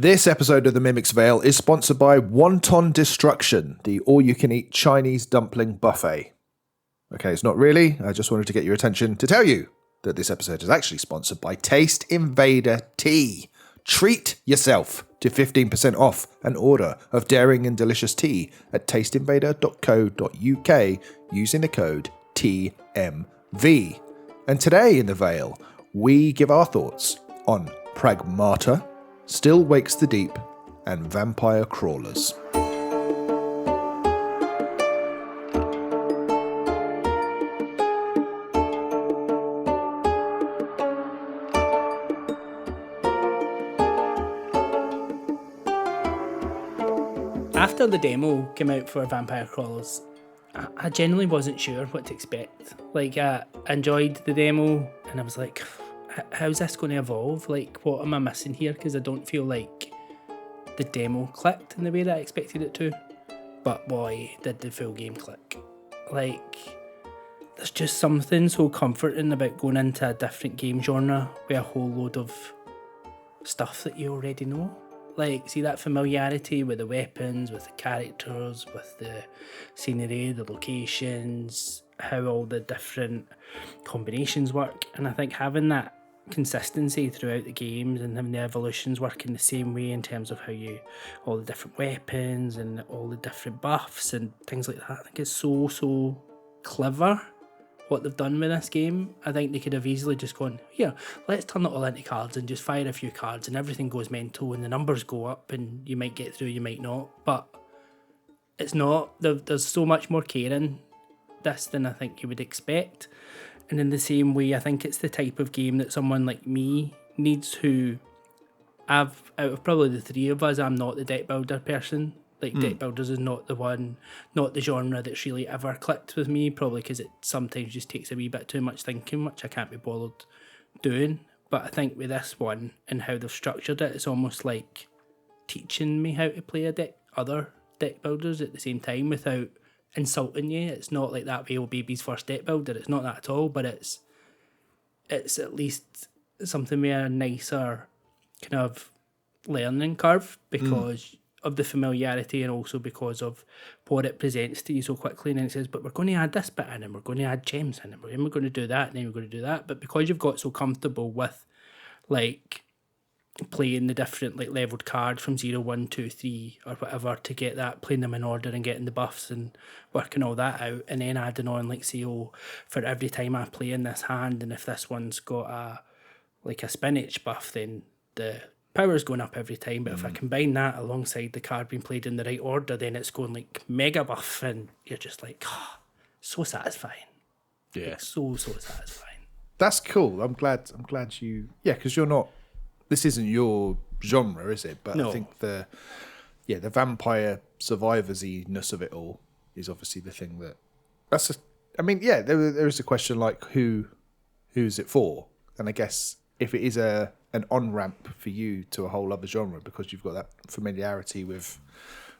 This episode of The Mimic's Veil is sponsored by Wonton Destruction, the all-you-can-eat Chinese dumpling buffet. Okay, it's not really. I just wanted to get your attention to tell you that this episode is actually sponsored by Taste Invader Tea. Treat yourself to 15% off an order of daring and delicious tea at tasteinvader.co.uk using the code TMV. And today in The Veil, we give our thoughts on Pragmata, Still Wakes the Deep, and Vampire Crawlers. After the demo came out for Vampire Crawlers, I genuinely wasn't sure what to expect. Like, I enjoyed the demo, and I was like, how's this going to evolve? Like, what am I missing here? Because I don't feel like the demo clicked in the way that I expected it to. But boy, did the full game click. Like, there's just something so comforting about going into a different game genre with a whole load of stuff that you already know. Like, see that familiarity with the weapons, with the characters, with the scenery, the locations, how all the different combinations work. And I think having that consistency throughout the games and having the evolutions work in the same way in terms of how you, all the different weapons and all the different buffs and things like that, I think it's so clever what they've done with this game. I think they could have easily just gone, here, let's turn it all into cards and just fire a few cards and everything goes mental and the numbers go up and you might get through, you might not. But it's not. There's so much more care in this than I think you would expect. And in the same way, I think it's the type of game that someone like me needs who, out of probably the three of us, I'm not the deck builder person. Like, deck builders is not the genre that's really ever clicked with me, probably because it sometimes just takes a wee bit too much thinking, which I can't be bothered doing. But I think with this one and how they've structured it, it's almost like teaching me how to play other deck builders at the same time without insulting you. It's not like that way, baby's first deck builder. It's not that at all, but it's at least something with a nicer kind of learning curve because of the familiarity and also because of what it presents to you so quickly. And then it says, but we're going to add this bit in and we're going to add gems in and we're going to do that and then we're going to do that. But because you've got so comfortable with like playing the different like leveled cards from 0, 1, 2, 3 or whatever to get that, playing them in order and getting the buffs and working all that out, and then adding on like, say, for every time I play in this hand, and if this one's got a spinach buff, then the power's going up every time, but if I combine that alongside the card being played in the right order, then it's going like mega buff, and you're just like, so satisfying. Yeah, like, so satisfying. That's cool. I'm glad you. Yeah, because you're not. This isn't your genre, is it? But no. I think the vampire survivors-y-ness of it all is obviously the thing that. There is a question like who's it for, and I guess if it is an on-ramp for you to a whole other genre because you've got that familiarity with,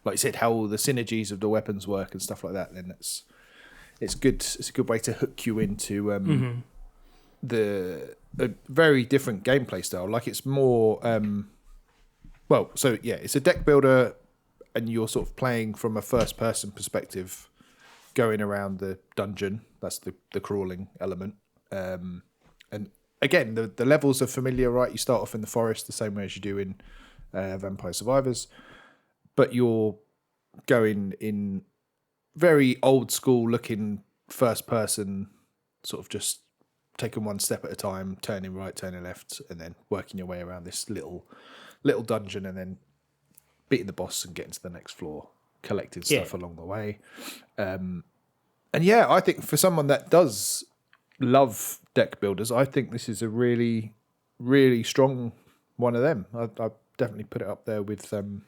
like you said, how all the synergies of the weapons work and stuff like that, then it's good. It's a good way to hook you into a very different gameplay style. Like it's more, it's a deck builder and you're sort of playing from a first-person perspective going around the dungeon. That's the crawling element. And again, the levels are familiar, right? You start off in the forest the same way as you do in Vampire Survivors, but you're going in very old school looking first person, sort of just taking one step at a time, turning right, turning left, and then working your way around this little dungeon, and then beating the boss and getting to the next floor, collecting stuff along the way. I think for someone that does love deck builders, I think this is a really, really strong one of them. I definitely put it up there with the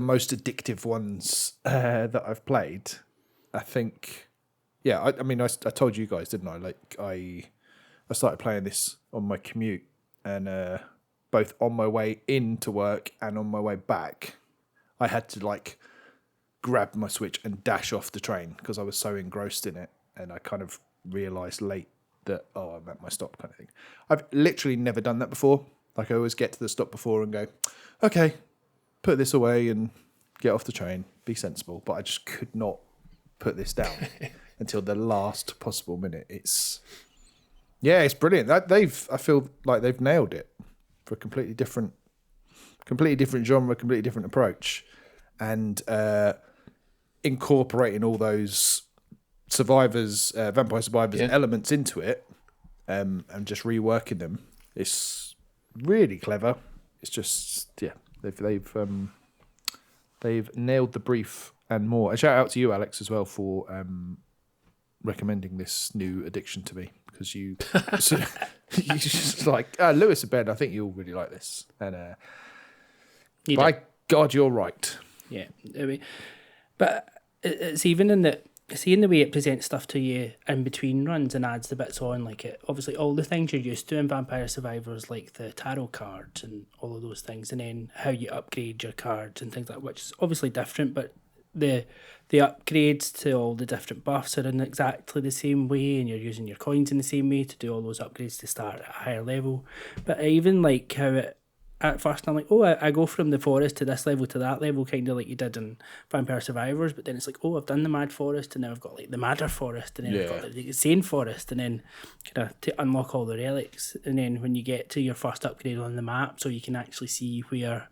most addictive ones that I've played. I think, I told you guys, didn't I? Like I started playing this on my commute, and both on my way into work and on my way back, I had to like grab my Switch and dash off the train because I was so engrossed in it, and I kind of realised late that I'm at my stop kind of thing. I've literally never done that before. Like I always get to the stop before and go, okay, put this away and get off the train, be sensible. But I just could not put this down until the last possible minute. It's brilliant. I feel like they've nailed it for a completely different genre, completely different approach, and incorporating all those vampire survivors elements into it, and just reworking them. It's really clever. It's just they've nailed the brief and more. A shout out to you, Alex, as well for recommending this new addiction to me, because you just like Lewis and Ben. I think you'll really like this, and by God, you're right. Yeah, I mean, but it's even in the way it presents stuff to you in between runs and adds the bits on, like it obviously all the things you're used to in Vampire Survivors, like the tarot cards and all of those things, and then how you upgrade your cards and things like that, which is obviously different, but the upgrades to all the different buffs are in exactly the same way, and you're using your coins in the same way to do all those upgrades to start at a higher level. But I even like how it, at first I'm like, oh, I go from the forest to this level to that level, kind of like you did in Vampire Survivors, but then it's like, oh, I've done the Mad Forest, and now I've got like the Madder Forest, and then I've got the Insane Forest, and then kind of to unlock all the relics, and then when you get to your first upgrade on the map, so you can actually see where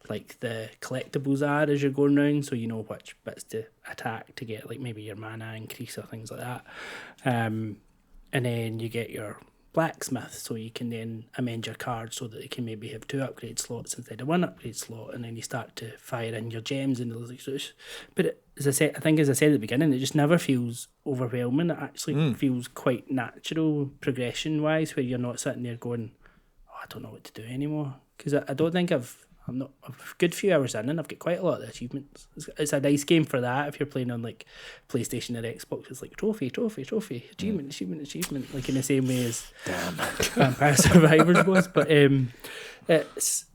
like the collectibles are as you're going around, so you know which bits to attack to get like maybe your mana increase or things like that, and then you get your blacksmith, so you can then amend your card so that you can maybe have 2 upgrade slots instead of 1 upgrade slot, and then you start to fire in your gems and those things. But as I said at the beginning, it just never feels overwhelming. It actually feels quite natural progression wise, where you're not sitting there going, oh, I don't know what to do anymore, because I don't think I'm not a good few hours in, and I've got quite a lot of the achievements. It's a nice game for that. If you're playing on like PlayStation or Xbox, it's like trophy, achievement, like in the same way as Vampire Survivors was. But this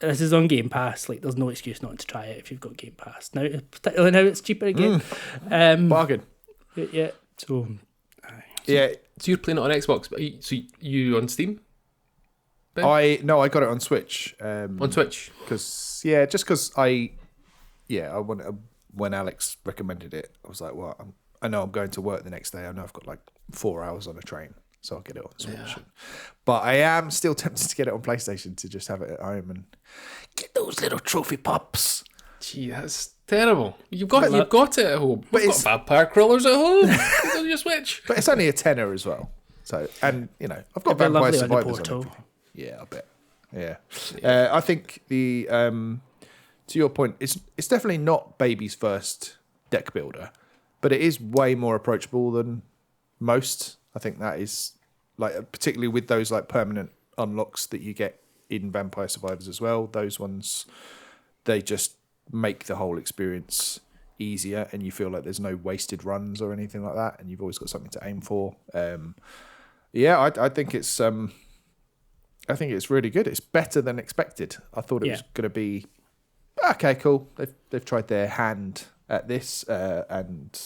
is on Game Pass. Like, there's no excuse not to try it if you've got Game Pass now. Particularly now it's cheaper again. Bargain. Yeah. So. Yeah. So you're playing it on Xbox, but you on Steam? I got it on Switch. On Switch, because I wanted, when Alex recommended it, I was like, well, I know I'm going to work the next day. I know I've got like 4 hours on a train, so I'll get it on Switch. Yeah. But I am still tempted to get it on PlayStation to just have it at home and get those little trophy pops. Gee, that's terrible. You've got it at home. But you've got vampire crawlers at home. It's on your Switch. But it's only a tenner as well. So, and I've got Vampire Survivors on everything. Yeah, I bet. Yeah. I think the to your point, it's definitely not baby's first deck builder, but it is way more approachable than most. I think that is, like, particularly with those like permanent unlocks that you get in Vampire Survivors as well. Those ones, they just make the whole experience easier, and you feel like there's no wasted runs or anything like that, and you've always got something to aim for. I think it's really good. It's better than expected. I thought it was going to be okay, cool. They've tried their hand at this, and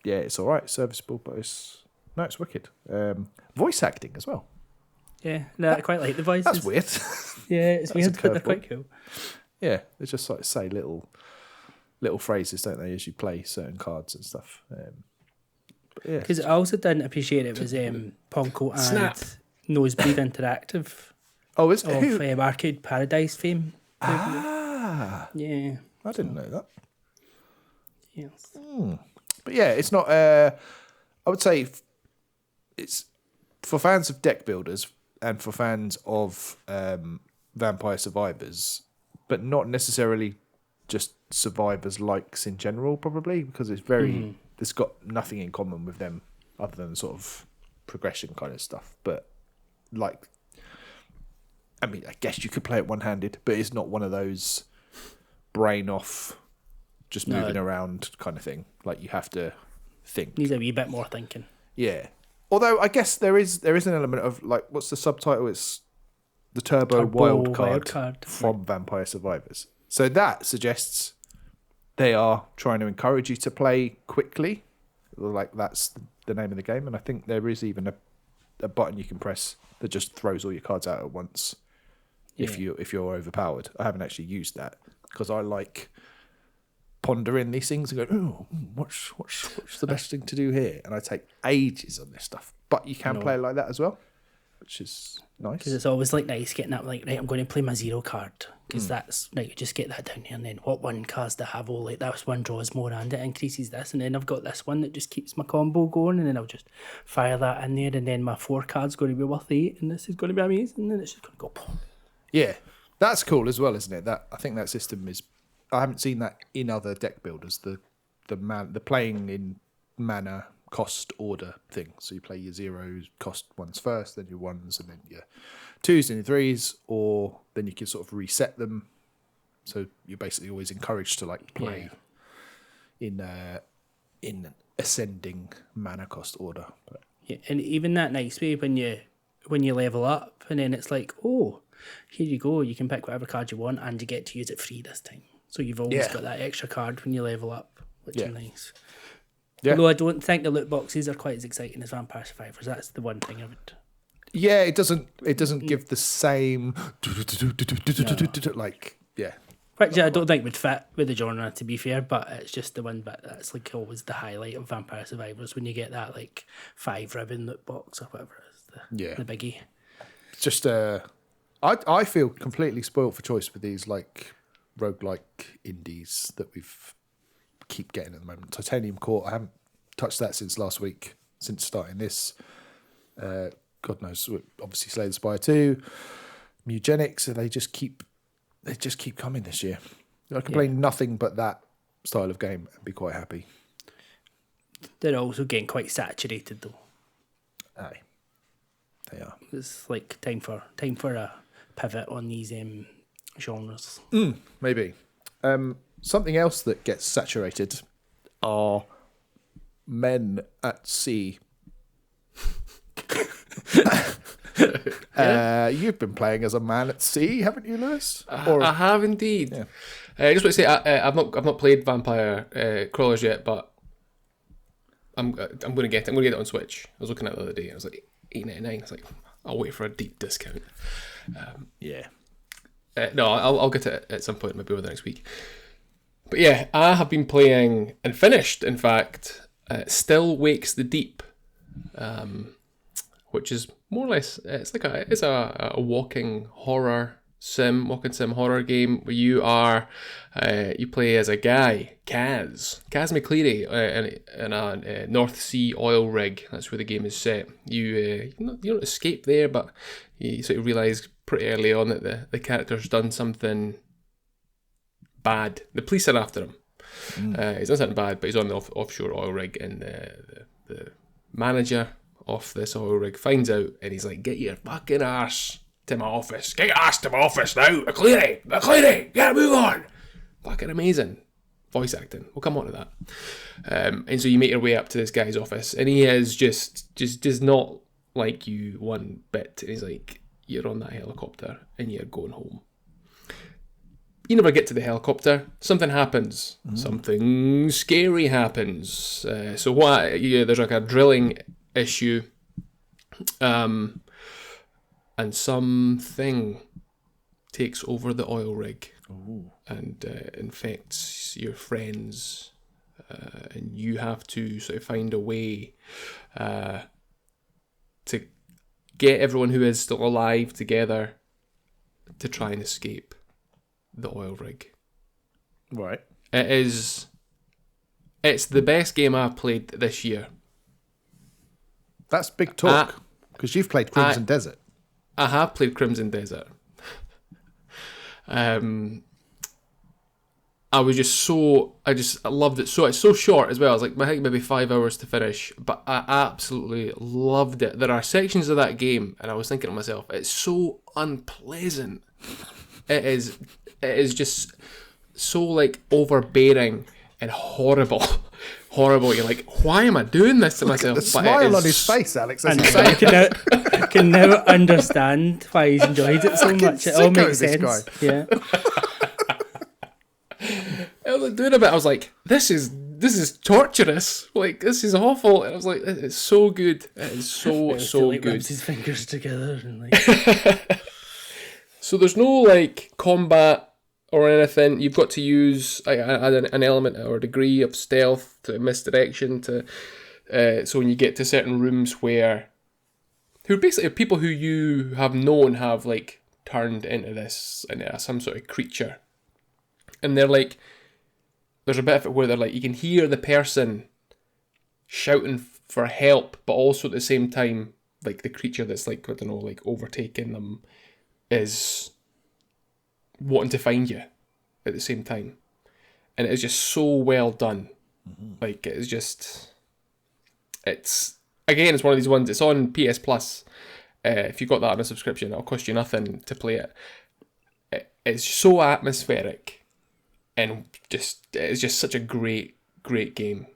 it's all right, serviceable, but it's wicked. Voice acting as well. Yeah, no, I quite like the voices. That's weird. Yeah, it's weird, but they're quite cool. Yeah, they just like say little phrases, don't they, as you play certain cards and stuff. Because I also didn't appreciate it was Poncle and Snap. Nosebleed Interactive. Oh, is of Arcade Paradise fame. Ah, yeah, I didn't know that. Yes, but yeah, it's not. I would say it's for fans of deck builders and for fans of Vampire Survivors, but not necessarily just Survivors likes in general. Probably because it's very. It's got nothing in common with them other than sort of progression kind of stuff. But like. I mean, I guess you could play it one-handed, but it's not one of those brain off, just moving around kind of thing. Like, you have to think. Needs a wee bit more thinking. Yeah. Although I guess there is an element of, like, what's the subtitle? It's the Turbo Wild Card from Vampire Survivors. So that suggests they are trying to encourage you to play quickly. Like, that's the name of the game. And I think there is even a button you can press that just throws all your cards out at once. If you're overpowered. I haven't actually used that because I like pondering these things and go, oh, what's the best thing to do here? And I take ages on this stuff. But you can play it like that as well, which is nice. Because it's always like nice getting up like, right, I'm going to play my 0 card because that's right. You just get that down here, and then what one cards do I have? Oh, like this one draws more, and it increases this, and then I've got this one that just keeps my combo going, and then I'll just fire that in there, and then my 4 cards going to be worth 8, and this is going to be amazing, and then it's just going to go. Boom. Yeah, that's cool as well, isn't it? That I think that system is. I haven't seen that in other deck builders. The playing in mana cost order thing. So you play your 0s cost ones first, then your 1s, and then your 2s and your 3s, or then you can sort of reset them. So you're basically always encouraged to like play in ascending mana cost order. But yeah, and even that nice way when you level up, and then it's like, oh, here you go, you can pick whatever card you want, and you get to use it free this time. So you've always got that extra card when you level up, which is nice. Yeah. Although I don't think the loot boxes are quite as exciting as Vampire Survivors. That's the one thing I would. Yeah, it doesn't give the same like Which I don't think would fit with the genre, to be fair, but it's just the one bit that's like always the highlight of Vampire Survivors when you get that like 5 ribbon loot box or whatever it is, the biggie. It's just I feel completely spoilt for choice with these like roguelike indies that we've keep getting at the moment. Titanium Court, I haven't touched that since last week, since starting this. God knows, obviously Slay the Spire 2, Mugenics, they just keep coming this year. I can play nothing but that style of game and be quite happy. They're also getting quite saturated though. Aye, they are. It's like time for a pivot on these genres. Maybe. Something else that gets saturated are men at sea. You've been playing as a man at sea, haven't you, Lewis? I have indeed. Yeah. I just want to say I've not played Vampire Crawlers yet, but I'm going to get it on Switch. I was looking at it the other day and I was like $8.99. I was like, I'll wait for a deep discount. No, I'll get it at some point, maybe over the next week. But yeah, I have been playing and finished, in fact, Still Wakes the Deep, which is more or less it's a walking sim horror game where you play as a guy, Kaz McCleary, in a North Sea oil rig. That's where the game is set. You don't escape there, but you sort of realise pretty early on that the character's done something bad. The police are after him. He's done something bad, but he's on the offshore oil rig, and the manager of this oil rig finds out, and he's like, "Get your fucking arse to my office! Get your ass to my office now, McCleary! Gotta move on!" Fucking amazing voice acting. We'll come on to that. And so you make your way up to this guy's office, and he is just does not like you one bit. And he's like, "You're on that helicopter, and you're going home." You never get to the helicopter. Something happens. Something scary happens. There's like a drilling issue, and something takes over the oil rig. Ooh. And infects your friends, and you have to sort of find a way to get everyone who is still alive together to try and escape the oil rig. Right. It's the best game I've played this year. That's big talk, because you've played Crimson Desert. I have played Crimson Desert. I loved it. So it's so short as well. It's like I think maybe 5 hours to finish, but I absolutely loved it. There are sections of that game, and I was thinking to myself, it's so unpleasant. It is just so like overbearing and horrible. You're like, why am I doing this to myself? The smile on his face, Alex. And I can never understand why he's enjoyed it so much. It all makes sense. Yeah. I was doing a bit. I was like, this is this is torturous. Like, this is awful. And I was like, it's so good. It is so good. Rubs his fingers together and like. So there's no like combat or anything. You've got to use an element or degree of stealth to misdirection to. So when you get to certain rooms who basically people who you have known have like turned into this into some sort of creature, and they're like, there's a bit of it where they're like, you can hear the person shouting for help, but also at the same time, like the creature that's like, I don't know, like overtaking them is wanting to find you at the same time, and it is just so well done. Like it is just. It's one of these ones. It's on PS Plus. If you got that on a subscription, it'll cost you nothing to play it. It's so atmospheric, and it's just such a great game.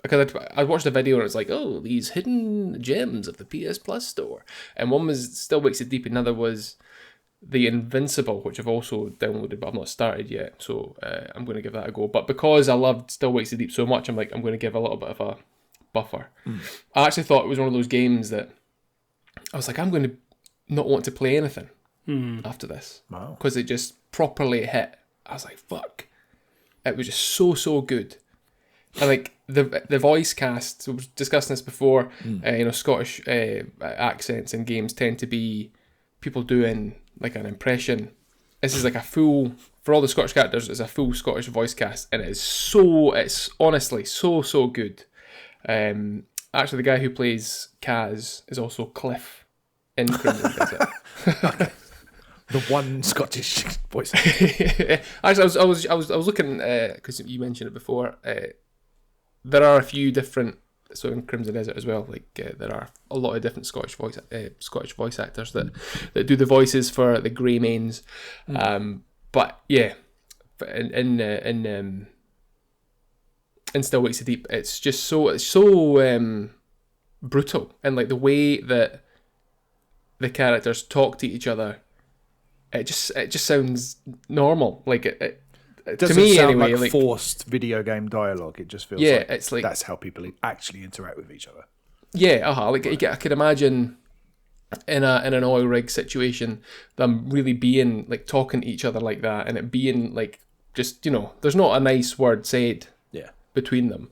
Because I watched a video and it's like, oh, these hidden gems of the PS Plus store, and one was Still Wakes It Deep, another was The Invincible, which I've also downloaded, but I've not started yet. So I'm going to give that a go. But because I loved Still Wakes It Deep so much, I'm going to give a little bit of a buffer. I actually thought it was one of those games that I was like, I'm going to not want to play anything after this. Wow. Because it just properly hit. I was like, fuck. It was just so good. And like the voice cast, we were discussing this before, Scottish accents in games tend to be people doing like an impression. This is like a full, for all the Scottish characters, it's a full Scottish voice cast, and it's honestly so good. Actually, the guy who plays Kaz is also Cliff in Crimson Desert. The one Scottish voice. Actually, I was looking because you mentioned it before. There are a few different, so in Crimson Desert as well. Like there are a lot of different Scottish voice actors that do the voices for the Greymanes. But yeah, in Still Wakes It Deep, it's so brutal, and like the way that the characters talk to each other, it just sounds normal. Like it doesn't to me sound anyway, like forced video game dialogue. It just feels it's like that's how people actually interact with each other. Yeah, like I could imagine in an oil rig situation them really being like talking to each other like that, and it being like just there's not a nice word said between them.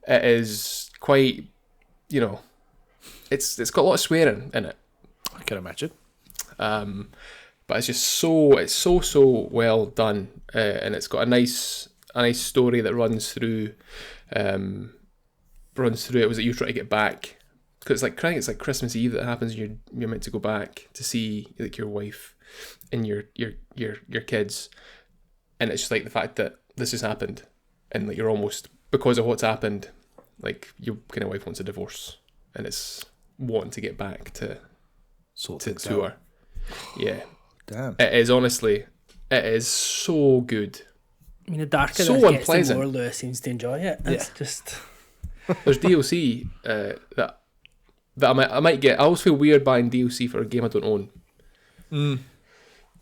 It is quite, it's got a lot of swearing in it. I can imagine. But it's just so well done, and it's got a nice story that runs through. It was that you're trying to get back, because it's like Christmas Eve that happens. You're meant to go back to see like your wife and your kids, and it's just like the fact that this has happened, and like you're almost, because of what's happened, like your kind of wife wants a divorce, and it's wanting to get back to her. Yeah. Damn. It is, honestly, it is so good. I mean, the darker So this gets, unpleasant. the more Lewis seems to enjoy it. It's just... There's DLC that I might get. I always feel weird buying DLC for a game I don't own.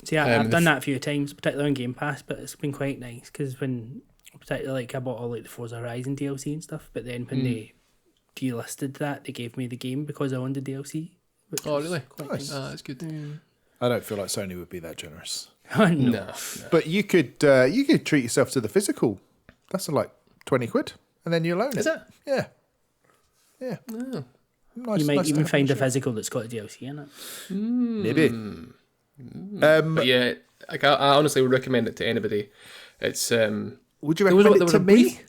See, I've done that a few times, particularly on Game Pass, but it's been quite nice, because when, particularly, like, I bought all like the Forza Horizon DLC and stuff, but then when they delisted that, they gave me the game because I owned the DLC. Oh, really? Quite Nice. That's good. I don't feel like Sony would be that generous. No. But you could treat yourself to the physical. That's like 20 quid, and then you own it. Is it? Yeah. Yeah. Oh. Nice, You might nice to even have find on a the physical that's got a DLC in it. Maybe. But yeah, like I honestly would recommend it to anybody. It's Would you recommend it to me?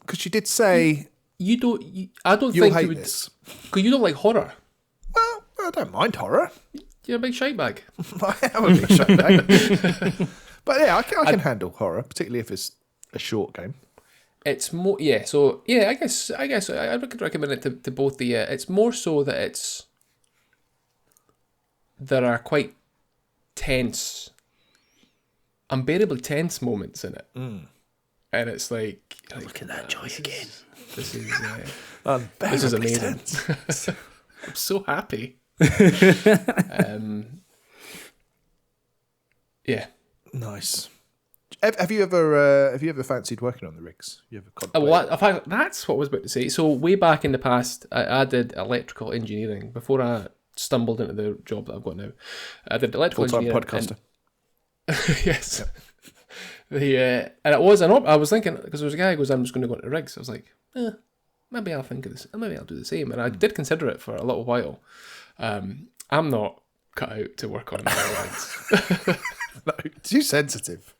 Because you did say I don't you'll think hate you would, this. because you don't like horror. Well, I don't mind horror. You're a big shite bag. I am a big shite. But yeah, I can handle horror, particularly if it's a short game. It's more, yeah. So yeah, I guess I could recommend it to both the. It's more so that there are quite tense, unbearably tense moments in it, and it's like Look at that joy again. This is This is amazing. I'm so happy. Yeah. Nice. Have you ever fancied working on the rigs? You ever That's what I was about to say. So way back in the past, I did electrical engineering before I stumbled into the job that I've got now. I did electrical full-time engineering. podcaster. Yes. And it was I was thinking, because there was a guy who goes, I'm just going to go into rigs. I was like, maybe I'll think of this. Maybe I'll do the same. And I did consider it for a little while. I'm not cut out to work on rigs. No, too sensitive.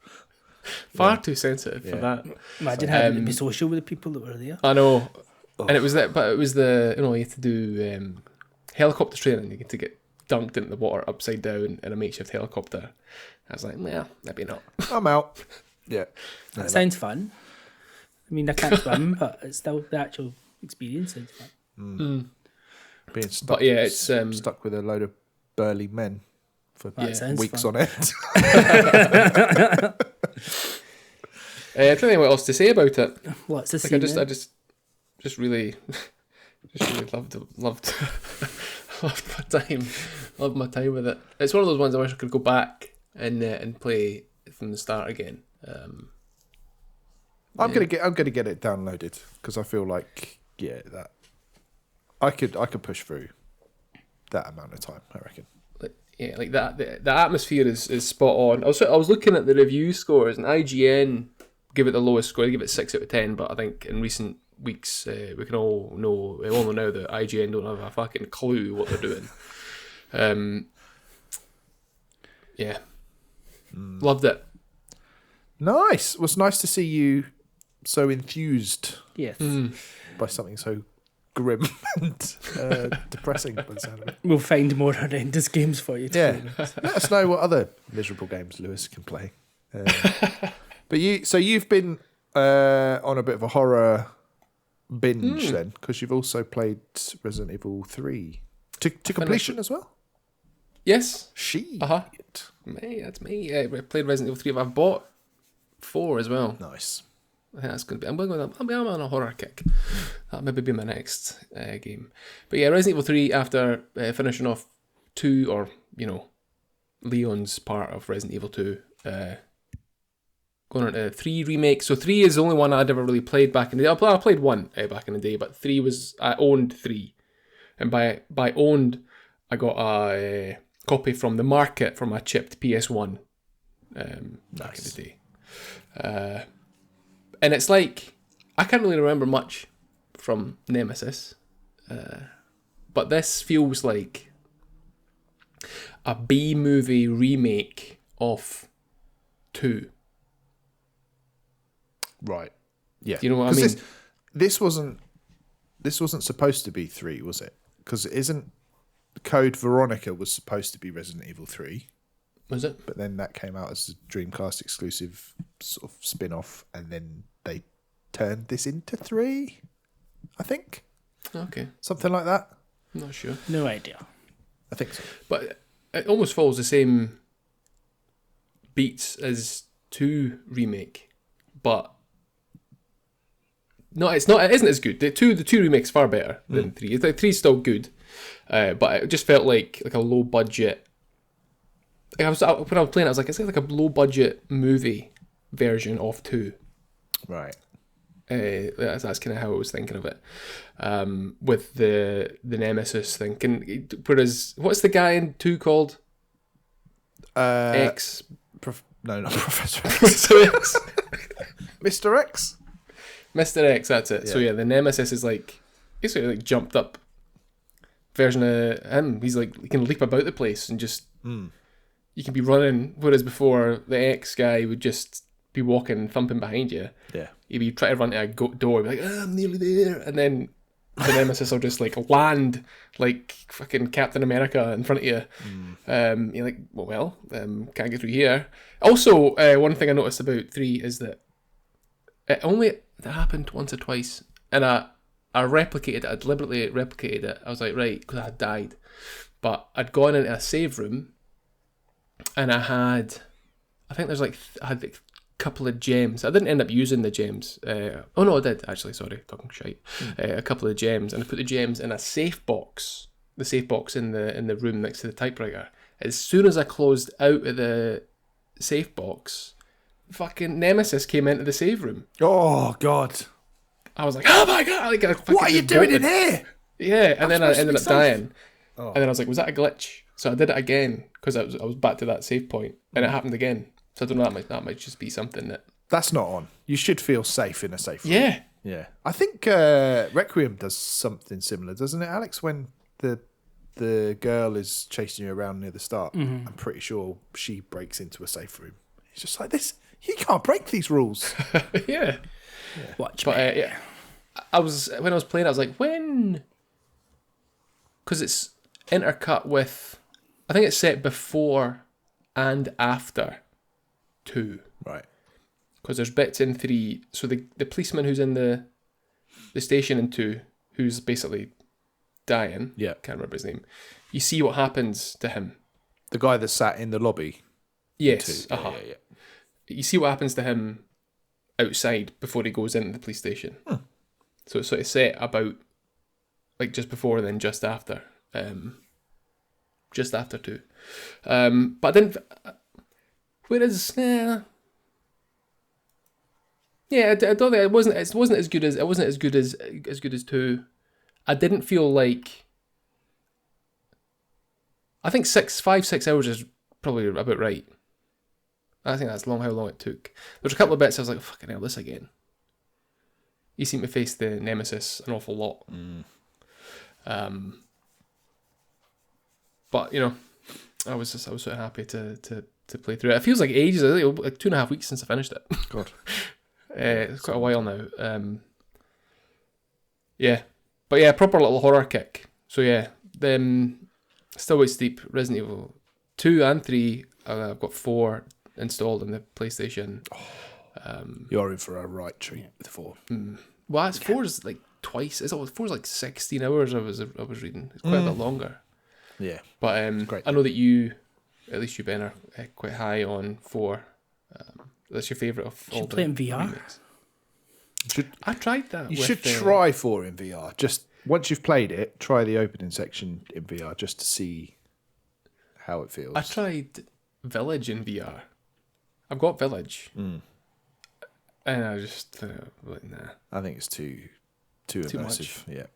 Far too sensitive for that. Imagine having to be social with the people that were there. I know. And it was that, but it was you had to do helicopter training. You get to get dunked into the water upside down in a makeshift helicopter. I was like, well, maybe not. I'm out. Yeah. That sounds fun. I mean, I can't swim, but it's still the actual experience sounds fun. Being stuck, it's stuck with a load of burly men for weeks fun. on end. I don't know what else to say about it. What's the I just really loved my time. Loved my time with it. It's one of those ones I wish I could go back and play from the start again. I'm gonna get it downloaded because I feel like that I could push through that amount of time. I reckon. Like that. The atmosphere is spot on. I was looking at the review scores, and IGN give it the lowest score. They give it 6 out of 10. But I think in recent weeks we all know now that IGN don't have a fucking clue what they're doing. Loved it. Nice. It was nice to see you so enthused. Yes. By something so grim and depressing. By the sound of it. We'll find more horrendous games for you. Let us know what other miserable games Lewis can play. But you've been on a bit of a horror binge then, because you've also played Resident Evil 3 to completion as well. Yes. Me. That's me. I played Resident Evil 3. But I've bought 4 as well. Nice. I think that's going to be. I'm on a horror kick. That'll maybe be my next game. But yeah, Resident Evil 3. After finishing off 2, or Leon's part of Resident Evil 2, going on to 3 remake. So 3 is the only one I'd ever really played back in the day. I played 1 back in the day, but 3 was I owned 3, and by owned I got a copy from the market for my chipped PS1 back in the day. And it's like, I can't really remember much from Nemesis, but this feels like a B-movie remake of 2. Right. Yeah. Do you know what I mean? This wasn't supposed to be 3, was it? Because isn't Code Veronica was supposed to be Resident Evil 3. Was it? But then that came out as a Dreamcast exclusive sort of spin-off, and then they turned this into 3, I think. Okay. Something like that. I'm not sure. No idea. I think so. But it almost follows the same beats as 2 remake, but no, it's not. It isn't as good. The two remake's far better than 3. It's like 3's still good, but it just felt like a low budget. When I was playing, I was like, it's like a low budget movie version of 2. Right. That's kind of how I was thinking of it, with the Nemesis thing. Whereas, what's the guy in 2 called? X. No, not Professor X. Mr. X. Mr. X. Mr. X, that's it. Yeah. So yeah, the Nemesis is basically like jumped up version of him. He's like, he can leap about the place and just you can be running, whereas before the X guy would just be walking and thumping behind you. Yeah. He'd be trying to run to a door, be like, I'm nearly there, and then the Nemesis will just like land like fucking Captain America in front of you. You're like, well, can't get through here. Also, one thing I noticed about 3 is that that happened once or twice, and I replicated it. I deliberately replicated it. I was like, right, because I had died, but I'd gone into a save room, and I had a couple of gems. I didn't end up using the gems. Oh no, I did actually. Sorry, talking shite. A couple of gems, and I put the gems in a safe box. The safe box in the room next to the typewriter. As soon as I closed out of the safe box, fucking Nemesis came into the save room. Oh God! I was like, oh my God! Like, What are you doing in here? Yeah, and then I ended up dying. Oh. And then I was like, was that a glitch? So I did it again because I was back to that save point, and it happened again. So I don't know, that might just be something that... That's not on. You should feel safe in a safe room. Yeah. Yeah. I think Requiem does something similar, doesn't it, Alex? When the girl is chasing you around near the start, I'm pretty sure she breaks into a safe room. It's just like this. You can't break these rules. Yeah. Watch But me. yeah, when I was playing, I was like, when? Because it's intercut with, I think it's set before and after 2. Right. Because there's bits in 3. So the policeman who's in the station in 2, who's basically dying. Yeah. Can't remember his name. You see what happens to him. The guy that sat in the lobby. Yes. Yeah, yeah. You see what happens to him outside before he goes into the police station. So it's sort of set about like just before and then just after. Just after 2. But I didn't. Whereas, yeah, I don't think it wasn't as good as 2. I didn't feel like. I think 5-6 hours is probably about right. I think that's how long it took. There's a couple of bits I was like, fucking hell, this again. You seem to face the Nemesis an awful lot. But you know, I was sort of happy to play through it. It feels like ages. I think like 2.5 weeks since I finished it. God. It's quite a while now. Yeah, but yeah, proper little horror kick. So yeah, then Still Wait Steep, Resident Evil 2 and 3. I've got 4 installed on the PlayStation. You're in for a right treat with 4. Well, 4 is like twice. 4 is like 16 hours. I was reading. It's quite a bit longer. Yeah. But great. I know that you, at least you, Ben, are quite high on 4. That's your favourite of all. Should play it in VR. remakes. I tried that. You with, should try 4 in VR. Just once you've played it, try the opening section in VR just to see how it feels. I tried Village in VR. I've got Village, and I just like nah. I think it's too immersive. Yeah,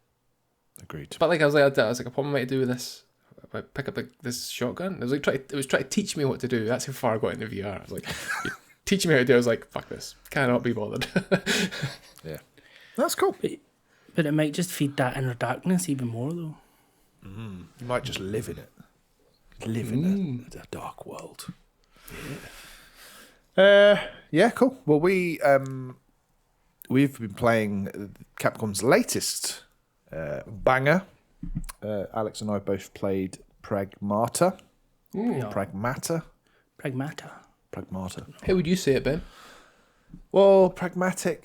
agreed. But like I was like, what am I to do with this? I pick up this shotgun. It was trying to teach me what to do. That's how far I got into VR. I was like, teaching me how to do it. I was like, fuck this. Cannot be bothered. Yeah, that's cool. But it might just feed that inner darkness even more, though. You might just live in it. Live in a dark world. Yeah, cool. Well, we've been playing Capcom's latest banger. Alex and I both played Pragmata. Pragmata. How would you say it, Ben? Well, Pragmata.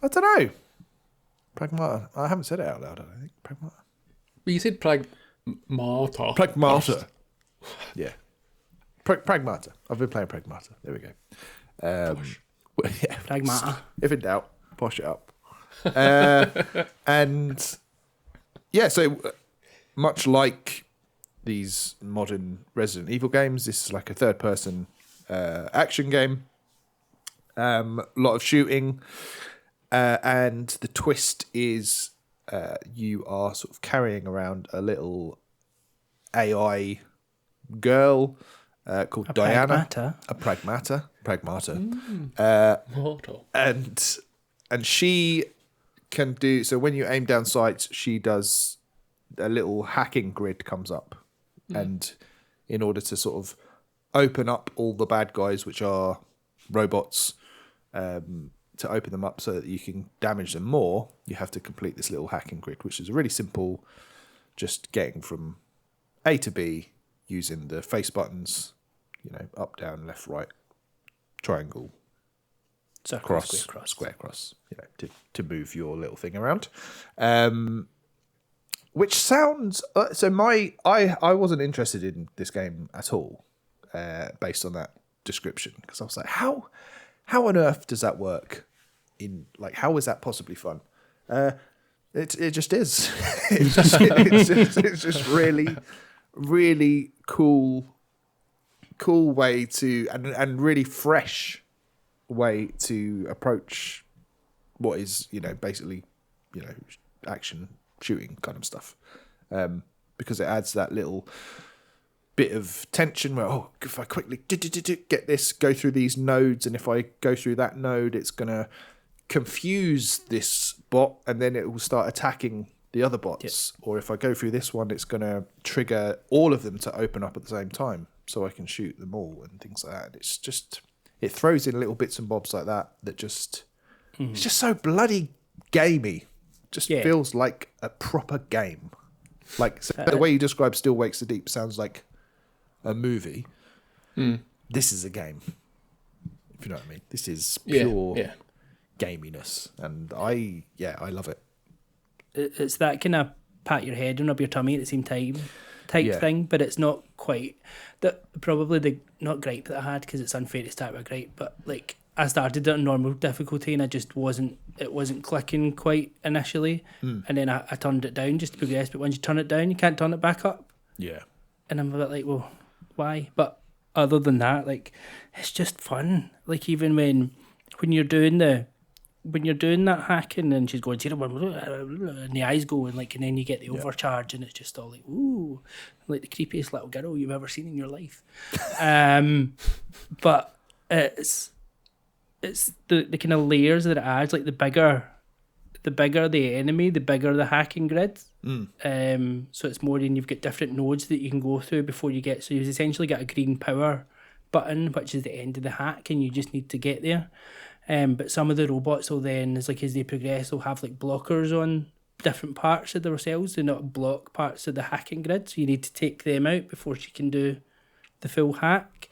I don't know. Pragmata. I haven't said it out loud, I don't think. Pragmata. Well, you said Pragmata. Pragmata. Yeah. Pragmata. I've been playing Pragmata. There we go. Well, yeah. Pragmata. If in doubt, posh it up. And yeah, so much like these modern Resident Evil games, this is like a third-person action game. A lot of shooting. And the twist is you are sort of carrying around a little AI girl called Diana. A Pragmata. Mortal. And she can do... So when you aim down sights, she does... A little hacking grid comes up. And in order to sort of open up all the bad guys, which are robots... to open them up so that you can damage them more, you have to complete this little hacking grid, which is really simple, just getting from A to B using the face buttons, up, down, left, right, triangle, Circle, square, cross, to move your little thing around. Which sounds... I wasn't interested in this game at all, based on that description, because I was like, how on earth does that work? How is that possibly fun? It just is. It's just really, really cool cool way to and really fresh way to approach what is, basically, action shooting kind of stuff. Because it adds that little bit of tension where, if I quickly get this, go through these nodes, and if I go through that node, it's going to confuse this bot, and then it will start attacking the other bots. Or if I go through this one, it's going to trigger all of them to open up at the same time, so I can shoot them all and things like that. And it's just, it throws in little bits and bobs like that just, it's just so bloody gamey. Just feels like a proper game. Like, so the way you describe Still Wakes the Deep sounds like a movie. This is a game. If you know what I mean. This is pure gaminess. And I love it. It's that kind of pat your head and rub your tummy at the same time type thing, but it's not quite. Probably the not gripe that I had, because it's unfair to start with a gripe, but like I started at normal difficulty and it wasn't clicking quite initially, and then I turned it down just to progress, but once you turn it down you can't turn it back up. And I'm a bit like, well, why? But other than that, like, it's just fun. Like, even when you're doing that hacking and she's going and the eyes go, and like, and then you get the overcharge and it's just all like, ooh, like the creepiest little girl you've ever seen in your life. But it's the kind of layers that it adds. Like, the bigger the enemy, the bigger the hacking grid. So it's more than you've got different nodes that you can go through before you get. So you've essentially got a green power button, which is the end of the hack, and you just need to get there. But some of the robots will then, as they progress, they'll have like blockers on different parts of themselves. They not block parts of the hacking grid, so you need to take them out before she can do the full hack.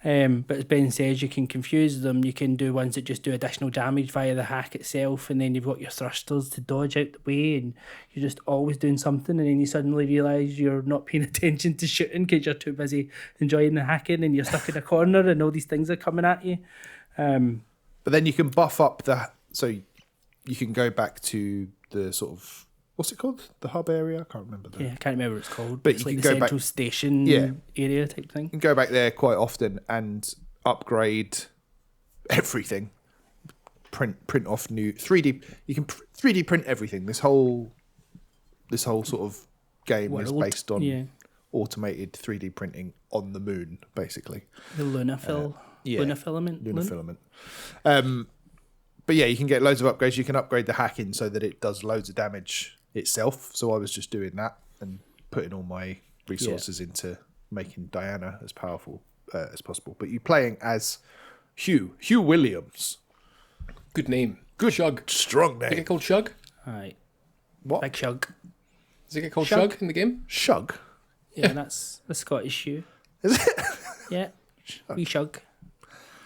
But as Ben says, you can confuse them. You can do ones that just do additional damage via the hack itself, and then you've got your thrusters to dodge out the way, and you're just always doing something, and then you suddenly realise you're not paying attention to shooting because you're too busy enjoying the hacking, and you're stuck in a corner and all these things are coming at you. But then you can buff up so you can go back to the sort of, what's it called? The hub area? I can't remember. I can't remember what it's called. But it's you like can the go central back, station area type thing. You can go back there quite often and upgrade everything. Print off new 3D. You can 3D print everything. This whole sort of game is based on automated 3D printing on the moon, basically. The Lunar filament. But yeah, you can get loads of upgrades. You can upgrade the hacking so that it does loads of damage itself. So I was just doing that and putting all my resources into making Diana as powerful as possible. But you're playing as Hugh Williams. Good name. Good Shug. Strong name. Does it get called Shug? Aye. What? Big Shug. Does it get called Shug in the game? Shug? Yeah, that's a Scottish shoe. Is it? Yeah. Wee Shug.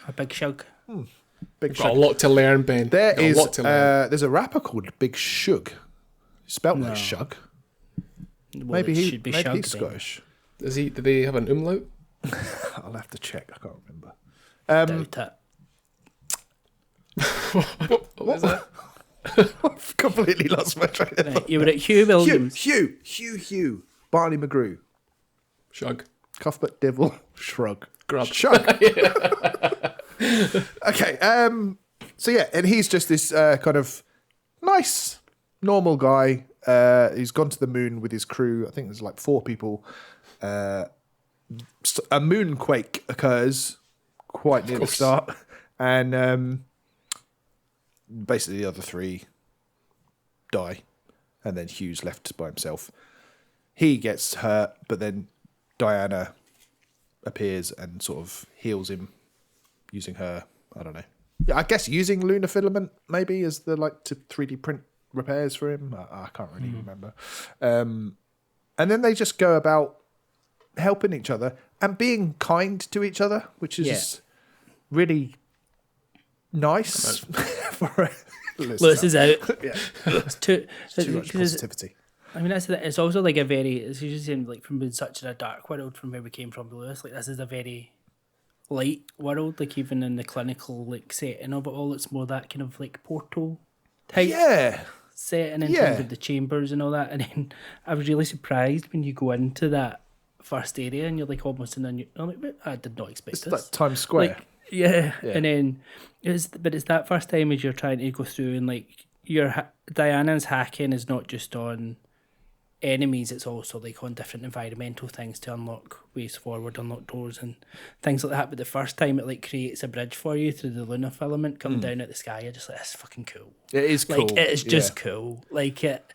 A big Shug. Big Got a lot to learn, Ben. There's a rapper called Big Shug. Spelled like Shug. Well, maybe should be Shug, he's Scottish. Do they have an umlaut? I'll have to check. I can't remember. Doubt it. What was that? I've completely lost my train of thought. You were at Hugh Williams. Hugh. Barney McGrew. Shug. Cuthbert Devil. Shrug. Grub. Shug. Okay. So yeah, and he's just this kind of nice, normal guy. He's gone to the moon with his crew. I think there's like 4 people. A moonquake occurs quite near the start, and basically the other 3 die, and then Hugh's left by himself. He gets hurt, but then Diana appears and sort of heals him using her, I don't know. Yeah, I guess using lunar filament maybe as the to 3D print repairs for him. I can't really remember. And then they just go about helping each other and being kind to each other, which is really nice. For Lewis is out. Yeah. It's too much positivity. I mean, it's also like a very, it's usually like from being such a dark world from where we came from, Lewis. Like, this is a very light world, like even in the clinical like setting of it all, it's more that kind of like portal type setting in terms of the chambers and all that. And then I was really surprised when you go into that first area, and you're like almost in a new. I'm like, I did not expect It's this. like Times Square. Like, yeah, and then it's that first time as you're trying to go through and like Diana's hacking is not just on enemies, it's also like on different environmental things to unlock ways forward, unlock doors and things like that. But the first time it like creates a bridge for you through the lunar filament coming down at the sky, you're just like, that's fucking cool. It is cool. Like it's just cool. Like it.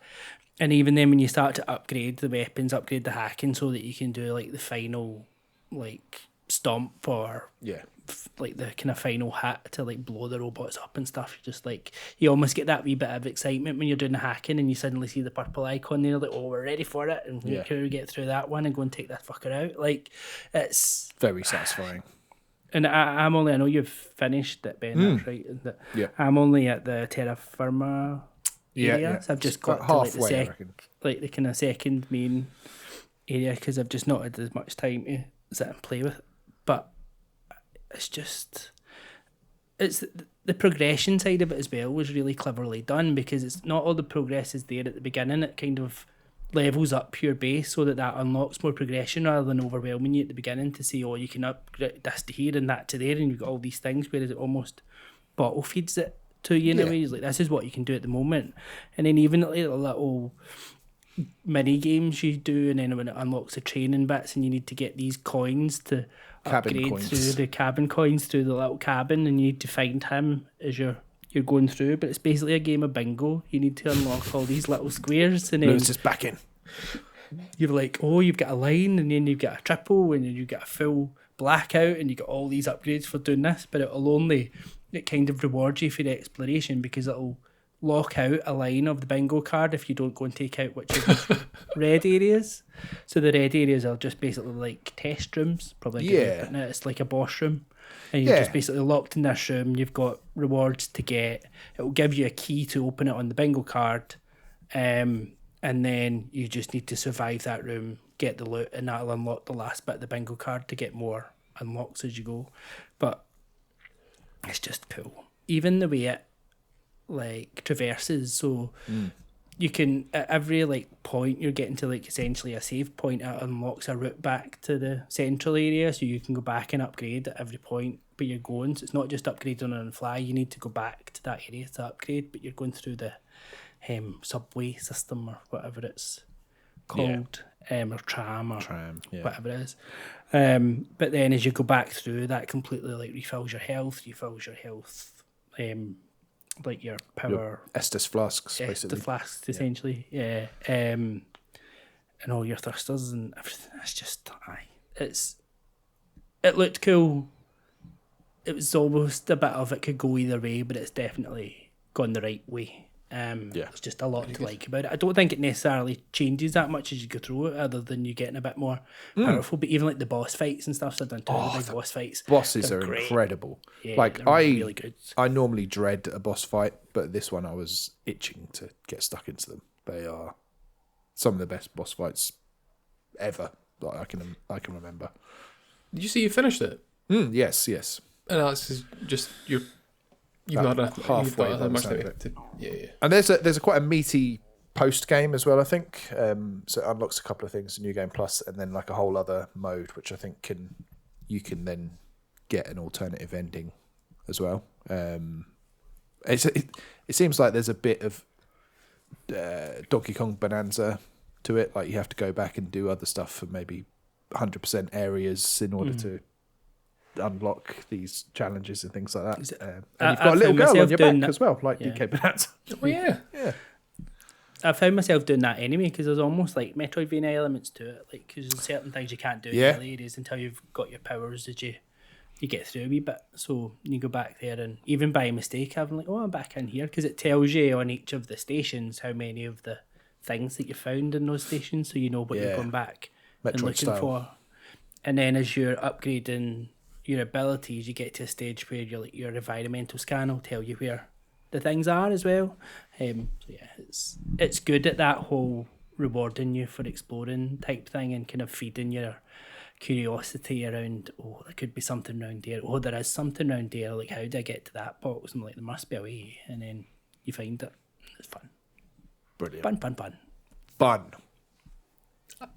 And even then when you start to upgrade the weapons, upgrade the hacking so that you can do like the final like stomp or like the kind of final hit to like blow the robots up and stuff. You're just like, you almost get that wee bit of excitement when you're doing the hacking and you suddenly see the purple icon there, like, oh, we're ready for it, and we can get through that one and go and take that fucker out. Like, it's very satisfying. And I'm only, I know you've finished it, Ben, that's right, isn't it? Yeah. I'm only at the Terra Firma area, so I've just got to like the kind of second main area because I've just not had as much time to sit and play with it. But it's just, it's the progression side of it as well was really cleverly done, because it's not all the progress is there at the beginning. It kind of levels up your base so that unlocks more progression rather than overwhelming you at the beginning to say, oh, you can upgrade this to here and that to there and you've got all these things, whereas it almost bottle feeds it to you in a way. It's like, this is what you can do at the moment. And then even like the little mini games you do, and then when it unlocks the training bits and you need to get these coins to upgrade through the cabin coins through the little cabin, and you need to find him as you're going through. But it's basically a game of bingo. You need to unlock all these little squares, and then Lewis is back in. You're like, oh, you've got a line, and then you've got a triple, and then you've got a full blackout, and you've got all these upgrades for doing this. But it kind of rewards you for the exploration, because it'll lock out a line of the bingo card if you don't go and take out whichever red areas. So the red areas are just basically like test rooms, probably. It's like a boss room, and you're just basically locked in this room. You've got rewards to get. It will give you a key to open it on the bingo card, and then you just need to survive that room, get the loot, and that'll unlock the last bit of the bingo card to get more unlocks as you go. But it's just cool. Even the way it like traverses, so you can at every like point you're getting to like essentially a save point, it unlocks a route back to the central area, so you can go back and upgrade at every point but you're going. So it's not just upgrading on the fly, you need to go back to that area to upgrade, but you're going through the subway system or whatever it's called, or tram whatever it is. But then as you go back through, that completely like refills your health, like your power, your Estus flasks, basically. The flasks, essentially, and all your thrusters and everything. It's just, it looked cool. It was almost a bit of it could go either way, but it's definitely gone the right way. There's just a lot to like about it. I don't think it necessarily changes that much as you go through it, other than you getting a bit more powerful. But even like the boss fights and stuff, so I've done two of the big boss fights. Bosses are great. Incredible. Yeah, like really good. I normally dread a boss fight, but this one I was itching to get stuck into them. They are some of the best boss fights ever that I can remember. Did you see you finished it? Yes. And that's just you've not halfway that much time to yeah. And there's a quite a meaty post game as well, I think. So it unlocks a couple of things, New Game Plus, and then like a whole other mode, which I think you can then get an alternative ending as well. It seems like there's a bit of Donkey Kong Bonanza to it. Like you have to go back and do other stuff for maybe 100% areas in order to unlock these challenges and things like that. And you've got a little girl on your back as well, like DK Bonanza. Oh yeah. I found myself doing that anyway, because there's almost like Metroidvania elements to it, like because there's certain things you can't do in the areas until you've got your powers that you get through a wee bit. So you go back there, and even by mistake, I'm like, I'm back in here, because it tells you on each of the stations how many of the things that you found in those stations, so you know what you're going back and looking for. And then as you're upgrading your abilities, you get to a stage where your environmental scan will tell you where the things are as well. It's good at that whole rewarding you for exploring type thing, and kind of feeding your curiosity around, there could be something around there, there is something around there, like how did I get to that box? I'm like, there must be a way, and then you find it. It's fun. Brilliant. Fun.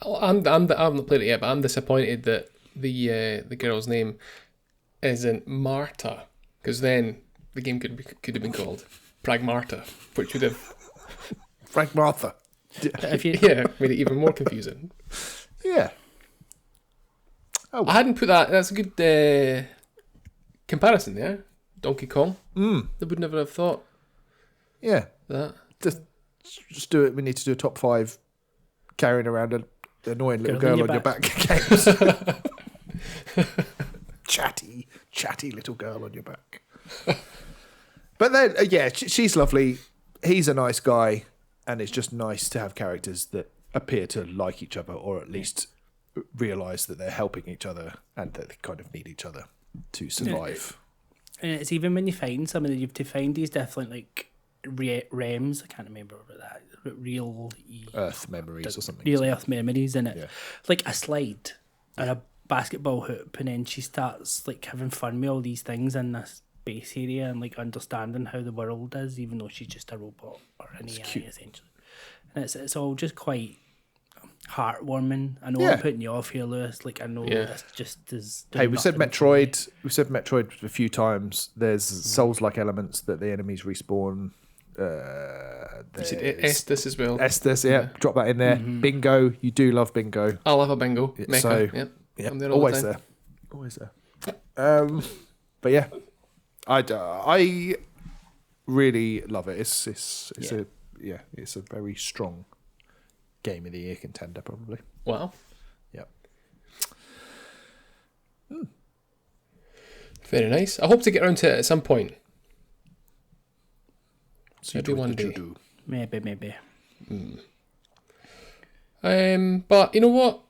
I'm not played it yet, but I'm disappointed that the girl's name isn't Marta, because then the game could have been called Pragmata, which would have Frank Martha. If you, made it even more confusing. Yeah. I hadn't put that. That's a good comparison there. Donkey Kong. They would never have thought Yeah. that. Just do it. We need to do a top 5 carrying around an annoying little Girl girl on on your your back games. chatty little girl on your back. But then, she's lovely. He's a nice guy, and it's just nice to have characters that appear to like each other, or at least realise that they're helping each other and that they kind of need each other to survive. and it's even when you find somebody, you have to find these different like realms. I can't remember what that. Real Earth memories or something. Real Earth memories in it. Yeah. Like a slide or a basketball hoop, and then she starts like having fun with all these things in this base area and like understanding how the world is, even though she's just a robot or an AI cute. essentially. And it's all just quite heartwarming. I know Yeah. I'm putting you off here, Lewis. Like I know this just is. Hey, we said nothing for me. Metroid. We've said Metroid a few times. There's Souls-like elements that the enemies respawn. You said Estes as well. Estes, drop that in there. Bingo, you do love bingo. I love a bingo. Mecha. So, Yep. I'm there all always the time. there, always there. But yeah, I really love it. It's a very strong game of the year contender, probably. Wow. Yeah. Very nice. I hope to get around to it at some point. Maybe one day. Maybe. But you know what?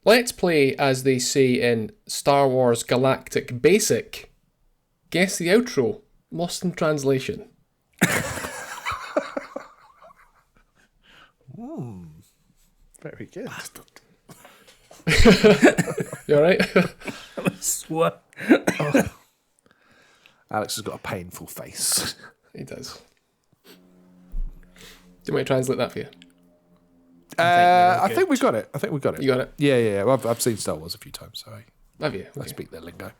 Let's play, as they say in Star Wars Galactic Basic. Guess the outro. Lost in translation. Very good. You alright? Swat. Alex has got a painful face. He does. Do you want me to translate that for you? I think we got it. You got it? Yeah. Well, I've seen Star Wars a few times, so Have you? I Okay. speak their lingo.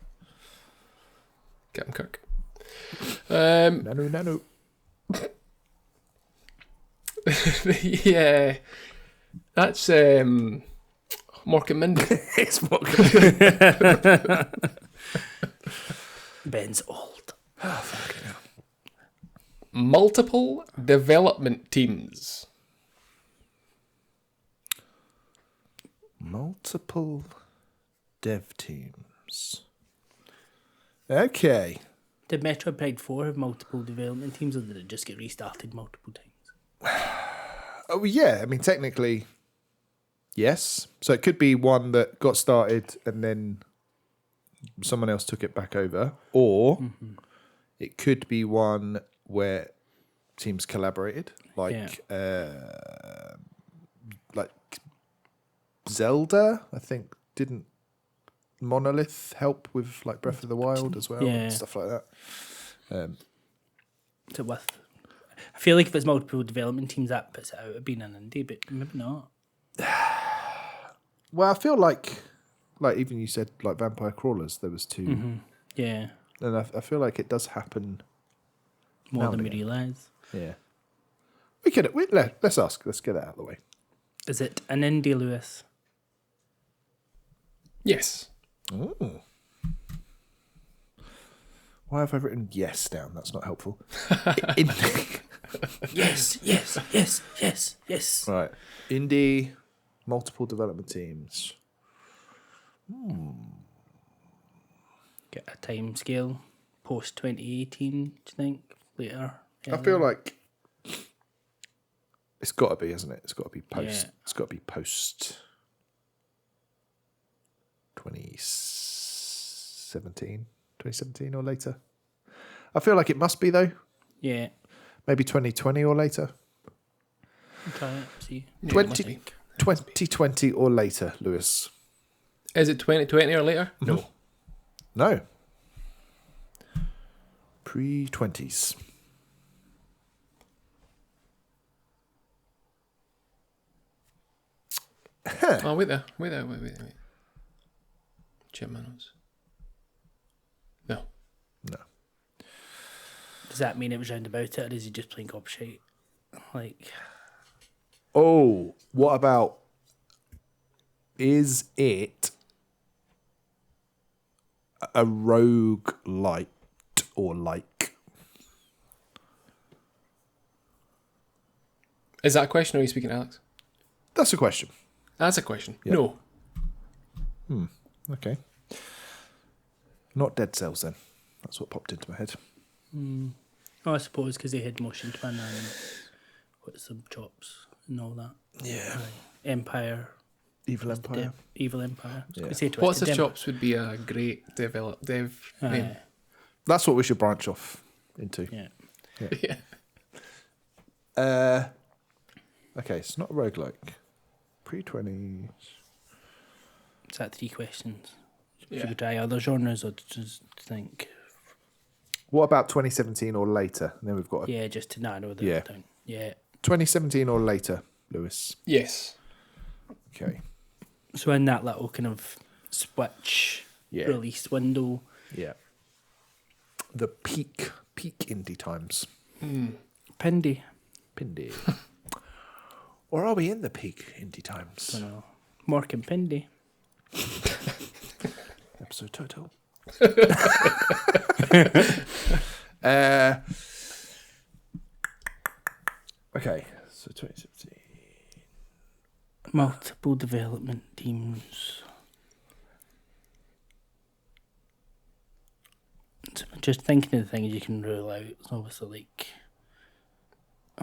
Captain Kirk. Nano. Yeah. That's Mork and Mindy. It's more Ben's old. Multiple development teams. multiple dev teams. Okay. Did Metroid Prime 4 have multiple development teams, or did it just get restarted multiple times? Oh yeah, I mean technically, yes. So it could be one that got started and then someone else took it back over, or it could be one where teams collaborated, like Zelda. I think didn't Monolith help with like Breath of the Wild as well, and stuff like that. So with, I feel like if it's multiple development teams, that puts it out of being an indie, but maybe not. Well, I feel like even you said like Vampire Crawlers, there was two, Yeah, and I feel like it does happen more Now than we and again. realise. Yeah, let's ask. Let's get that out of the way. Is it an indie, Lewis? Yes. Ooh. Why have I written yes down? That's not helpful. Yes. Right, indie, multiple development teams. Get a time scale post 2018. Do you think later? I feel like it's got to be, hasn't it? It's got to be post. Yeah. It's got to be post 2017 or later. I feel like it must be though. Yeah. Maybe 2020 or later. Try it. See. 2020 or later, Lewis. Is it 2020 or later? No. No. Pre-20s. Oh, wait there. Wait. Check my notes. No. No. Does that mean it was round about it, or is he just playing gobshite? Like, Oh, what about... Is it a rogue light or like? Is that a question, or are you speaking to Alex? That's a question. That's a question. Yeah. No. Okay. Not Dead Cells then. That's what popped into my head. oh, I suppose because they had motion twin and what's some chops and all that. Yeah. Empire, Evil Empire. Evil Empire. I was gonna Yeah. say What's the Twisted chops would be a great dev name. That's what we should branch off into. Yeah. Yeah. Okay, it's not a roguelike. Pre-20s. Is that 3 questions? Yeah. Should we try other genres or just think? What about 2017 or later? And then we've got Yeah, just to narrow that Yeah. down. Yeah. 2017 or later, Lewis. Yes. Okay. So in that little kind of switch Yeah. release window, Yeah. The peak indie times. Pindie. Pindie. Or are we in the peak indie times? I don't know. Mork and Pindie. Episode total. Okay, so 2017. Multiple development teams. So just thinking of the things you can rule out. It's obviously like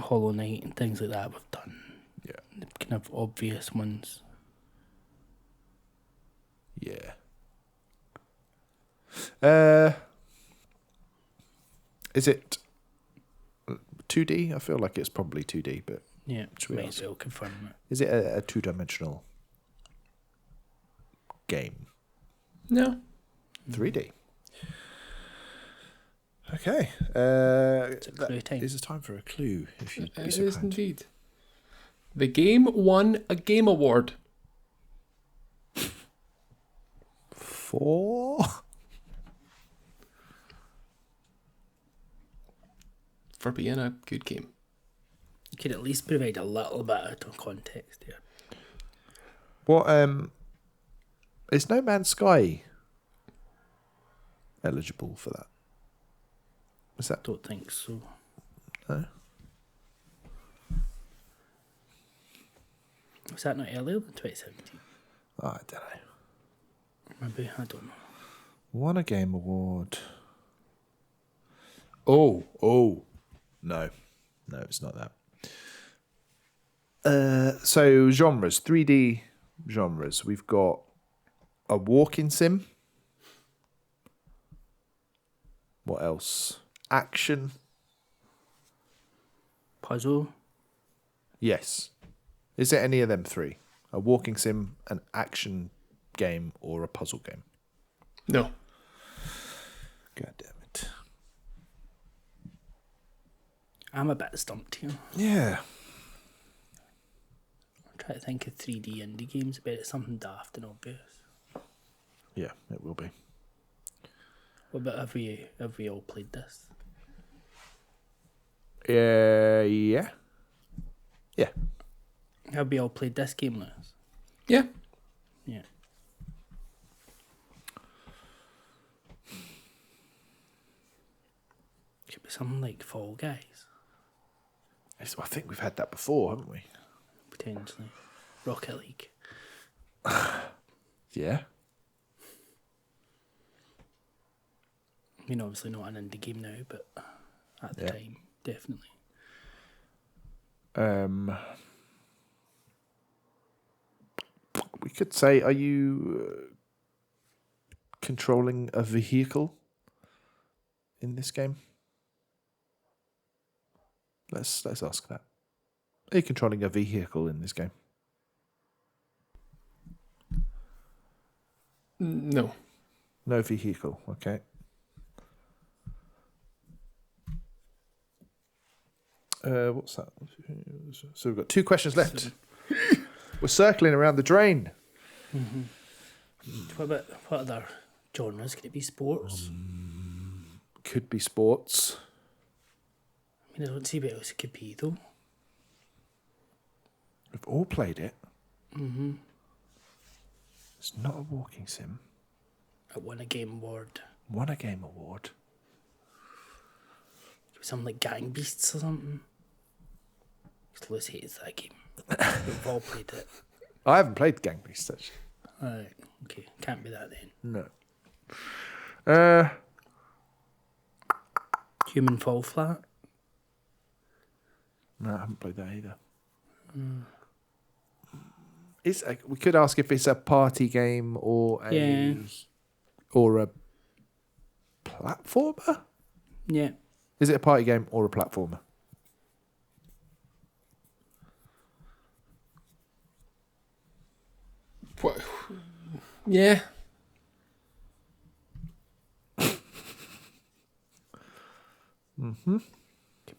Hollow Knight and things like that we've done. Yeah. The kind of obvious ones. Yeah. Is it 2D? I feel like it's probably 2D, but Yeah, Should we might ask? as well confirm it. is it a two-dimensional game? No. 3D. Okay. clue time. Is it time for a clue? If you It is indeed. The game won a Game Award. 4. For being a good game. You could at least provide a little bit of context here. What? Is No Man's Sky eligible for that? Is that Don't think so. no? Was that not earlier than 2017? Oh, I don't know. Maybe, I don't know. Won a Game Award. Oh, no, it's not that. So genres, 3D genres. We've got a walking sim. What else? Action. Puzzle. Yes. Is it any of them 3? A walking sim, an action game, or a puzzle game? No. God damn it. I'm a bit stumped here. Yeah. I'm trying to think of 3D indie games. I bet it's something daft and obvious. Yeah, it will be. What about have we all played this? Yeah. Yeah. Have we all played this game, Lewis? Yeah. Yeah. Could be something like Fall Guys, I think we've had that before, haven't we? potentially. Rocket League. Yeah. I mean, obviously not an indie game now, but at the Yeah. time, definitely. We could say, are you controlling a vehicle in this game? Let's ask that. Are you controlling a vehicle in this game? No. No vehicle. Okay. What's that? So we've got 2 questions left. We're circling around the drain. What other genres? Could it be sports? Could be sports. I mean, I don't see what else it could be, though. We've all played it. It's not a walking sim. It won a Game Award. Won a Game Award. It was something like Gang Beasts or something. Because Lewis hates that game. We've all played it. I haven't played Gang Beasts, actually. Alright, okay. Can't be that then. No. Human Fall Flat. No, I haven't played that either. We could ask if it's a party game or a platformer. Yeah. Is it a party game or a platformer? What? Yeah. Could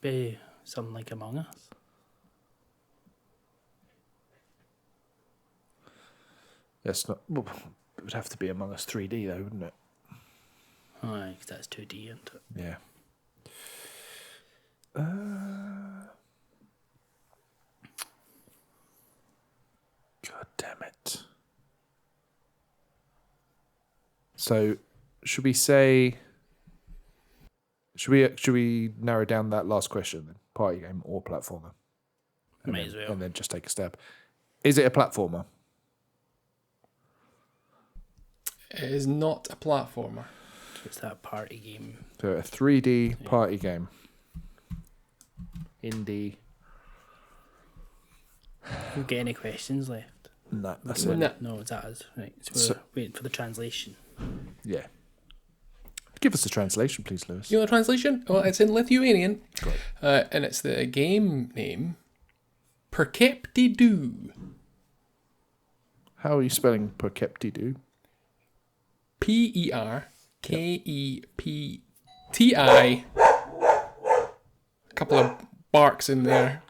be something like Among Us. It's not. Well, it would have to be Among Us 3D though, wouldn't it? Alright, 'cause that's 2D, isn't it? Yeah. God damn it. So, should we say? Should we narrow down that last question then? Party game or platformer? Might as well. And then just take a stab. Is it a platformer? It is not a platformer. It's that party game. So a 3D party game. Indie. You get any questions left? No, that's it. No. No, it's ours. Right, so we're waiting for the translation. Yeah. Give us the translation, please, Lewis. You know the translation? Well, it's in Lithuanian. And it's the game name Perkepti-do. How are you spelling Perkepti-do? Perkepti. A couple of barks in there.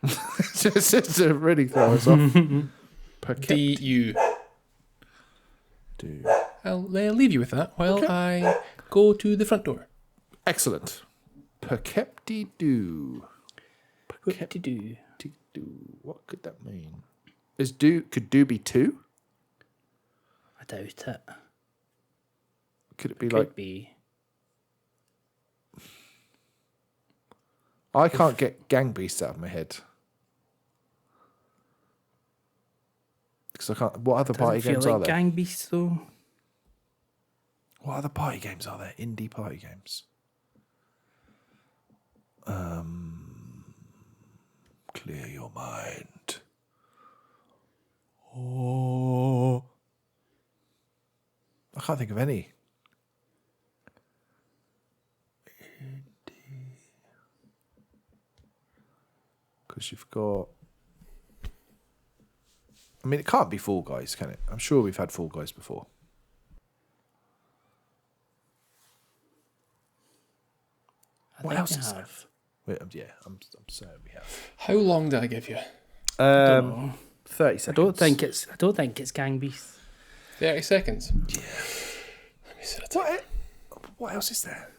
Just to really throw us off. D-U. Do. I'll leave you with that while I go to the front door. Excellent. Perkepti-do. Perkepti-do. Perkepti-do. What could that mean? Could do be two? I doubt it. Could it be Could like... be. I can't get Gang Beasts out of my head. Because I can't... What other party Doesn't feel games like are there? Gang Beasts, though. What other party games are there? Indie party games. Clear your mind. Oh. I can't think of any. Because you've got... I mean, it can't be Fall Guys, can it? I'm sure we've had Fall Guys before. What else is there? Wait, I'm certain we have. How long did I give you? 30 I seconds. don't think it's Gang Beasts. 30 seconds. Yeah. Let me set it. What else is there?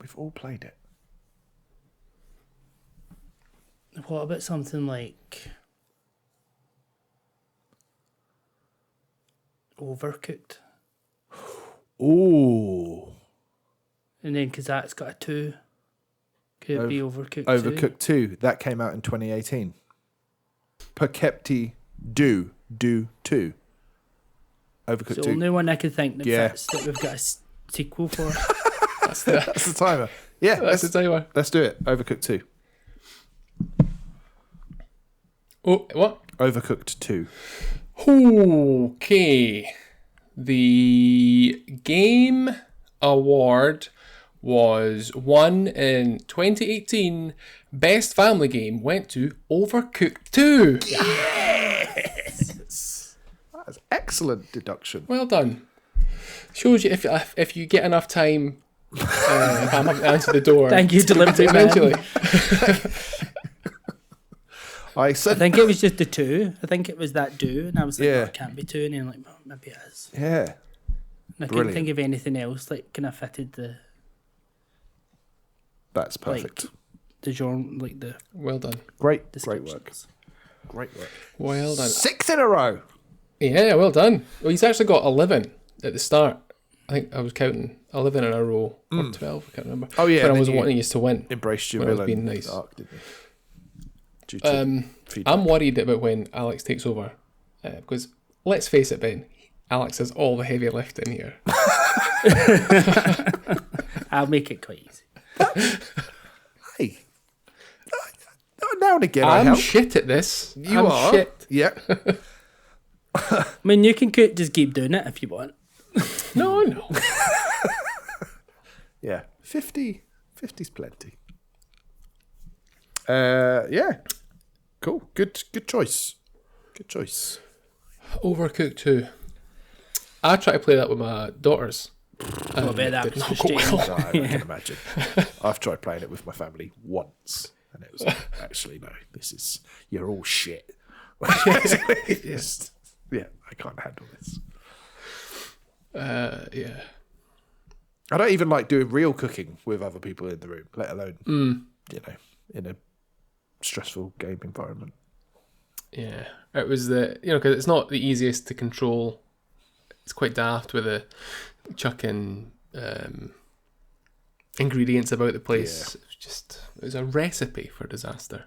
We've all played it. What about something like Overcooked? Ooh. And then, because that's got a 2, could it be Overcooked 2? Overcooked 2. That came out in 2018. Perkepti-do 2. Overcooked It's the 2. only one I could think that Yeah. fits that we've got a sequel for. That's That's the timer. Yeah, the timer. let's do it. Overcooked 2. Oh, what? Overcooked 2. Okay. The game award was won in 2018. Best family game went to Overcooked 2. That's excellent deduction. Well done. Shows you if you get enough time. If I'm having to answer the door. Thank you, delivery man. eventually. I think it was just the 2. I think it was that do, and I was like, Yeah. oh, it can't be 2, and then like, well, maybe it is. Yeah. And I couldn't think of anything else like kind of fitted the That's perfect. the genre, like the Well done. Great work. descriptions. Great work. Well done. 6 in a row. Yeah, well done. Well, he's actually got 11 at the start. I think I was counting 11 in a row, or 12, I can't remember. Oh, yeah, When and I was then you wanting you to win. Embraced your When I was villain being nice. arc, didn't you? Due to feedback. I'm worried about when Alex takes over. Because, let's face it, Ben, Alex has all the heavy lifting here. I'll make it quite easy. Hey. Now and again, I I'm help. shit at this. You I'm are. shit. Yeah. I mean, you can just keep doing it if you want. No. Yeah. 50's plenty. Yeah. Cool. Good choice. Good choice. Overcooked 2. I try to play that with my daughters. I bet that did was not go frustrating. well. No, I can imagine. I've tried playing it with my family once, and it was like, actually, no, you're all shit. It's- yeah, I can't handle this. Yeah. I don't even like doing real cooking with other people in the room, let alone, in a stressful game environment. Yeah. It was because it's not the easiest to control. It's quite daft with the chucking ingredients about the place. Yeah. It was a recipe for disaster.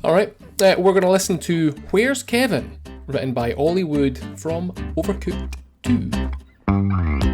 All right, we're going to listen to Where's Kevin, written by Ollie Wood from Overcooked 2.